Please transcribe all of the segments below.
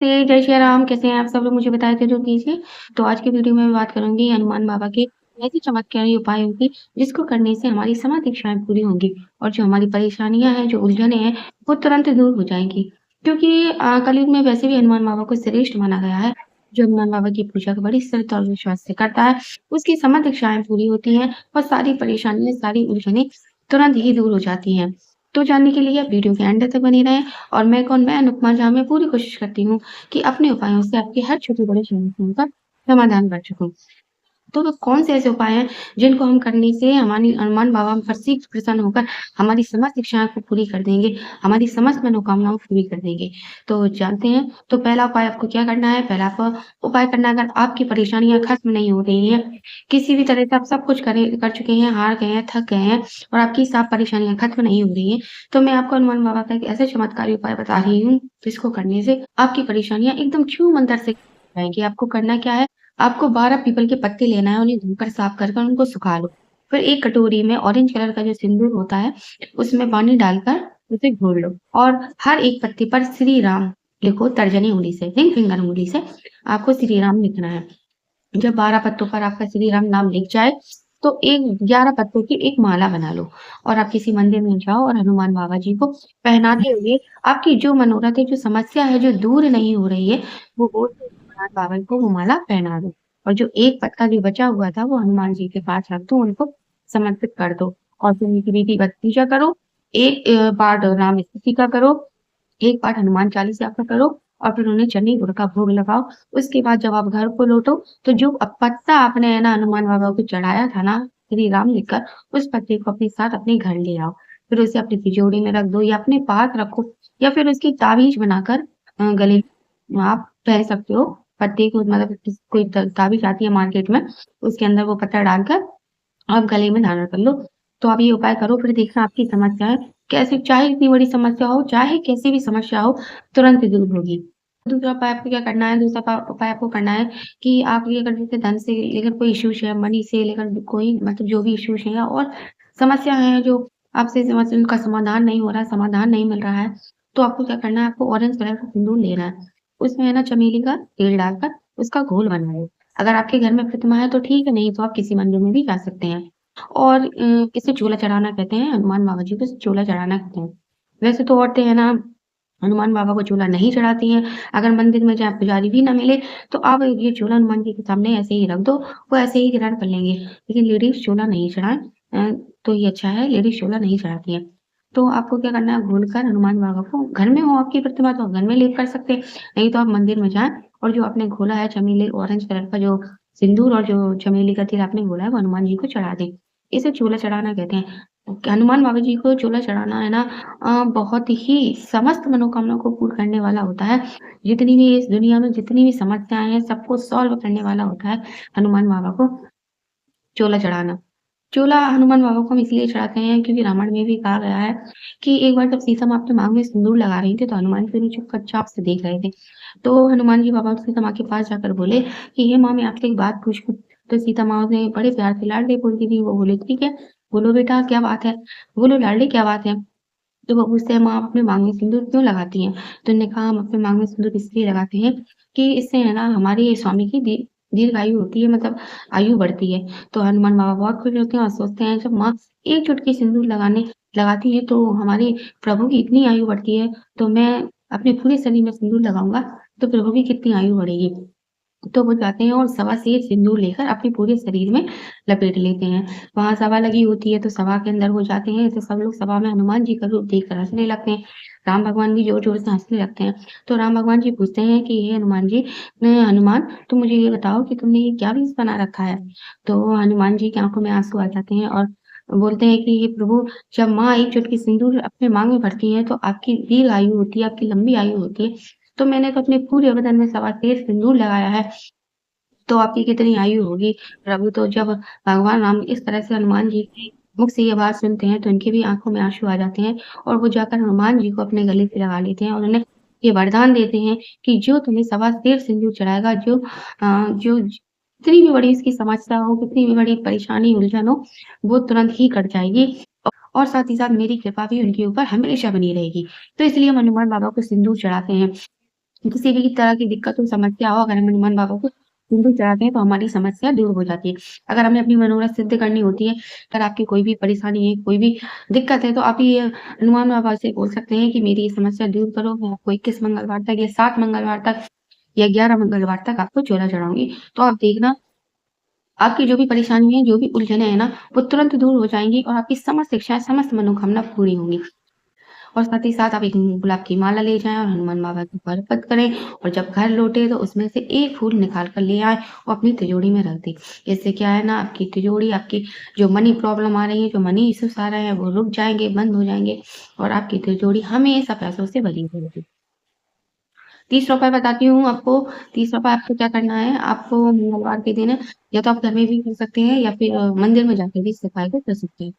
जय श्री राम, कैसे हैं आप सब लोग मुझे बताएँ ज़रूर कीजिए। तो आज की वीडियो में मैं बात करूँगी हनुमान बाबा के ऐसे चमत्कारी उपायों की, जिसको करने से हमारी समस्त इच्छाएँ पूरी होंगी और जो हमारी परेशानियाँ हैं, जो उलझनें हैं, वो तुरंत दूर हो जाएँगी। क्योंकि कलयुग में वैसे भी हनुमान बाबा को श्रेष्ठ माना गया है। जो हनुमान बाबा की पूजा को बड़ी श्रद्धा और विश्वास से करता है, उसकी समस्त इच्छाएँ पूरी होती हैं और सारी परेशानियाँ, सारी उलझनें तुरंत ही दूर हो जाती हैं। तो जानने के लिए आप वीडियो के एंड तक बने रहें और मैं अनुपमा झा मैं पूरी कोशिश करती हूँ कि अपने उपायों से आपकी हर छोटी-बड़ी समस्याओं का समाधान कर सकूँ। तो वो कौन से ऐसे उपाय हैं जिनको हम करने से हमारी हनुमान बाबा हम पर शीघ्र प्रसन्न होकर हमारी समस्त इच्छाओं को पूरी कर देंगे, हमारी समस्त मनोकामनाओं को पूरी कर देंगे। तो जानते हैं, तो पहला उपाय आपको क्या करना है? पहला उपाय करना है अगर आपकी परेशानियाँ खत्म नहीं हो रही हैं, किसी भी तरह से आप सब कुछ कर चुके हैं, हार गए हैं, थक गए हैं और आपकी सब परेशानियाँ खत्म नहीं हो रही हैं, तो मैं आपको हनुमान बाबा का एक ऐसा चमत्कारी उपाय बता रही हूँ, जिसको करने से आपकी परेशानियाँ एकदम छूमंतर से जाएँगी। आपको करना क्या है? आपको 12 पीपल के पत्ते लेना है, उन्हें धोकर साफ कर कर उनको सुखा लो। फिर एक कटोरी में ऑरेंज कलर का जो सिंदूर होता है, उसमें पानी डालकर उसे घोल लो और हर एक पत्ते पर श्री राम लिखो तर्जनी उँगली से, रिंग फिंगर उँगली से आपको श्री राम लिखना है। जब 12 पत्तों पर आपका श्री राम नाम लिख जाए, तो एक 11 पत्तों की एक माला बना लो और आप किसी मंदिर में जाओ और हनुमान बाबा जी को पहनाते हुए आपकी जो मनोरथ है, जो समस्या है, जो दूर नहीं हो रही है, वो बोल के हनुमान बाबा को वो माला पहना दो और जो एक पत्ता जो बचा हुआ था, वो हनुमान जी के पास रख दो, उनको समर्पित कर दो और फिर उनकी विधिवत पूजा करो। एक पाठ राम स्तुति का करो, एक पाठ हनुमान चालीसा का करो और फिर उन्हें चने गुड़ का भोग लगाओ। उसके बाद जब आप घर को लौटो, तो जो पत्ता आपने है ना हनुमान बाबा को चढ़ाया था ना, श्री राम लिखकर, उस पत्ते को अपने साथ अपने घर ले आओ। फिर उसे अपनी तिजोरी में रख दो या अपने पास रखो या फिर उसकी ताबीज़ बनाकर गले में आप पहन सकते हो। पत्ते को मतलब कोई ताबीज़ आती है मार्केट में, उसके अंदर वो पत्ता डालकर आप गले में धारण कर लो। तो आप ये उपाय करो फिर देखना आपकी समस्याएँ कैसे चाहे कितनी बड़ी समस्या हो, चाहे कैसी भी समस्या हो, तुरंत दूर होगी। दूसरा उपाय आपको क्या करना है, दूसरा उपाय आपको करना है कि आप ये अगर जैसे धन से लेकर कोई इश्यूज़ है, मनी से लेकर कोई मतलब जो भी इश्यूज़ हैं और समस्या है जो आपसे समस्या उनका समाधान नहीं हो रहा है, समाधान नहीं मिल रहा है, तो आपको क्या करना है, आपको ऑरेंज कलर का सिंदूर लेना है। उसमें है ना चमेली का तेल डालकर उसका घोल बना लो। अगर आपके घर में प्रतिमा है तो ठीक है, नहीं तो आप किसी मंदिर में भी जा सकते हैं। और इसे चूल्हा चढ़ाना कहते हैं, हनुमान बाबा जी को चूल्हा चढ़ाना कहते हैं। वैसे तो औरतें है ना, हनुमान बाबा को चूल्हा नहीं चढ़ाती हैं। अगर मंदिर में जहाँ पुजारी भी ना मिले, तो आप ये चूल्हा हनुमान जी के सामने ऐसे ही रख दो, वो ऐसे ही ग्रहण कर लेंगे। लेकिन लेडीज़ चूल्हा नहीं चढ़ाएँ तो ये अच्छा है, लेडीज़ चूल्हा नहीं चढ़ाती हैं। तो आपको क्या करना है, घोल-कर हनुमान बाबा को घर में हो आपकी प्रतिमा तो घर में लेप कर सकते हैं, नहीं तो आप मंदिर में जाएँ और जो आपने घोला है चमेली ऑरेंज कलर का जो सिंदूर और जो चमेली का तेल आपने घोला है, वो हनुमान जी को चढ़ा दें। इसे चूल्हा चढ़ाना कहते हैं। हनुमान बाबा जी को चूल्हा चढ़ाना है ना बहुत ही समस्त मनोकामनाओं को पूर्ण करने वाला होता है। जितनी भी इस दुनिया में जितनी भी समस्याएँ हैं, सबको सॉल्व करने वाला होता है हनुमान बाबा को चूल्हा चढ़ाना। चूल्हा हनुमान बाबा को हम इसलिए चढ़ाते हैं क्योंकि रामायण में भी कहा गया है कि एक बार जब सीता माँ अपने माँग में सिंदूर लगा रही थी, तो हनुमान जी उन्हें चुपचाप से देख रहे थे। तो हनुमान जी बाबा सीता माँ के पास जाकर बोले कि हे माँ मैं आपसे एक बात पूछूँ? तो सीता माँ ने बड़े प्यार से लाडले बोलती थी, वो बोली ठीक है, बोलो बेटा क्या बात है? बोलो लाडली क्या बात है? तो वो पूछते हैं, "माँ आप अपने माँग में सिंदूर क्यों लगाती हैं?" तो उन्होंने कहा, "हम अपने माँग में सिंदूर इसलिए लगाते हैं कि इससे है ना हमारे स्वामी की दीर्घायु होती है मतलब आयु बढ़ती है।" तो हनुमान बाबा बहुत खुश होते हैं और सोचते हैं जब माँ एक चुटकी सिंदूर लगाती है तो हमारे प्रभु की इतनी आयु बढ़ती है, तो मैं अपने पूरे शरीर में सिंदूर लगाऊँगा तो प्रभु की कितनी आयु बढ़ेगी। तो वो जाते हैं और सवा से सिंदूर लेकर अपने पूरे शरीर में लपेट लेते हैं। वहाँ सभा लगी होती है तो सभा के अंदर वो जाते हैं तो सब लोग सभा में हनुमान जी का रूप देखकर हँसने लगते हैं। राम भगवान भी ज़ोर-ज़ोर से हँसने लगते हैं। तो राम भगवान जी पूछते हैं कि हे हनुमान जी हनुमान तुम मुझे ये बताओ कि तुमने ये क्या वेश बना रखा है? तो हनुमान जी की आँखों में आँसू आ जाते हैं और बोलते हैं कि हे प्रभु जब माँ एक चुटकी सिंदूर अपने माँग में भरती हैं तो आपकी दीर्घ आयु होती है, आपकी लंबी आयु होती है। तो मैंने तो अपने पूरे बदन में सवा शेर सिंदूर लगाया है। तो आपकी कितनी आयु होगी? प्रभु तो जब भगवान राम इस तरह से हनुमान जी के मुख से ये बात सुनते हैं, तो उनकी भी आँखों में आँसू आ जाते हैं और वो जाकर हनुमान जी को अपने गले से लगा लेते हैं और उन्हें ये वरदान देते हैं कि जो तुम्हें सवा सेर सिंदूर चढ़ाएगा, जो जितनी भी बड़ी इसकी समस्या हो, कितनी भी बड़ी परेशानी, उलझन हो, वो तुरंत ही कट जाएगी और साथ ही साथ मेरी कृपा भी उनके ऊपर हमेशा बनी रहेगी। तो इसलिए हम हनुमान बाबा को सिंदूर चढ़ाते हैं। किसी भी तरह की दिक्कत हो, समस्या हो, अगर हम हनुमान बाबा को सिंदूर चढ़ाते हैं तो हमारी समस्या दूर हो जाती है। अगर हमें अपनी मनोरथ सिद्ध करनी होती है, अगर आपकी कोई भी परेशानी है, कोई भी दिक्कत है, तो आप ये हनुमान बाबा से बोल सकते हैं कि मेरी ये समस्या दूर करो। मैं आपको 21 मंगलवार तक या 7 मंगलवार तक या 11 मंगलवार तक आपको चोला चढ़ाऊँगी। तो आप देखना, आपकी जो भी परेशानी है, जो भी उलझनें हैं ना, वो तुरंत दूर हो जाएँगी और आपकी समस्त इच्छाएँ, समस्त मनोकामना पूरी होंगी। और साथ ही साथ आप एक गुलाब की माला ले जाएँ और हनुमान बाबा को अर्पित करें और जब घर लौटे तो उसमें से एक फूल निकाल कर ले आएँ और अपनी तिजोरी में रख दें। इससे क्या है ना, आपकी तिजोरी, आपकी जो मनी प्रॉब्लम आ रही है, जो मनी इश्यूज़ आ रहे हैं, वो रुक जाएँगे, बंद हो जाएँगे और आपकी तिजोरी हमेशा पैसों से भरी रहेगी। ₹30 बताती हूँ आपको। ₹30 आपको क्या करना है, आपको मंगलवार के दिन या तो आप घर में भी कर सकते हैं या फिर मंदिर में जाकर भी इस उपाय को कर सकते हैं।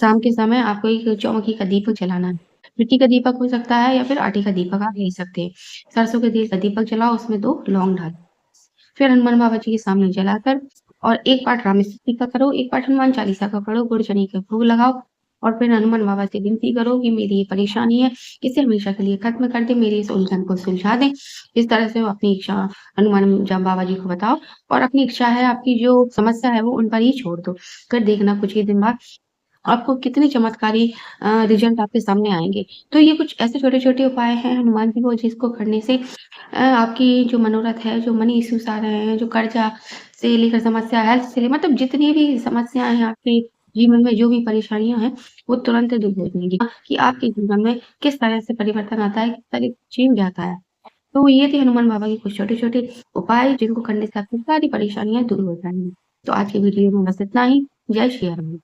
शाम के समय आपको एक चौमुखी का दीपक जलाना है। मिट्टी का दीपक हो सकता है या फिर आटे का दीपक आप ले सकते हैं। सरसों के तेल का दीपक जलाओ, उसमें 2 लौंग डालो। फिर हनुमान बाबा जी के सामने जलाकर और एक पाठ राम स्तुति का करो, एक पाठ हनुमान चालीसा का पढ़ो, गुड़ चने का भोग लगाओ और फिर हनुमान बाबा से विनती करो कि मेरी ये परेशानी है, इसे हमेशा के लिए खत्म कर दे, मेरी इस उलझन को सुलझा दें। इस तरह से वो अपनी इच्छा हनुमान जब बाबा जी को बताओ और अपनी इच्छा है, आपकी जो समस्या है वो उन पर ही छोड़ दो। फिर देखना कुछ ही दिन बाद आपको कितने चमत्कारी रिज़ल्ट आपके सामने आएँगे। तो ये कुछ ऐसे छोटे-छोटे उपाय हैं हनुमान जी को जिसको करने से आपकी जो मनोरथ है, जो मनी इश्यूज़ आ रहे हैं, जो कर्ज़ा से लेकर समस्या, हेल्थ से मतलब जितनी भी समस्याएँ हैं आपके जीवन में, जो भी परेशानियाँ हैं, वो तुरंत दूर हो जाएँगी। कि आपके जीवन में किस तरह से परिवर्तन आता है, किस तरह चेंज आता है। तो ये थे हनुमान बाबा के कुछ छोटे-छोटे उपाय जिनको करने से आपकी सारी परेशानियाँ दूर हो जाएँगी। तो आज की वीडियो में बस इतना ही। जय श्री राम।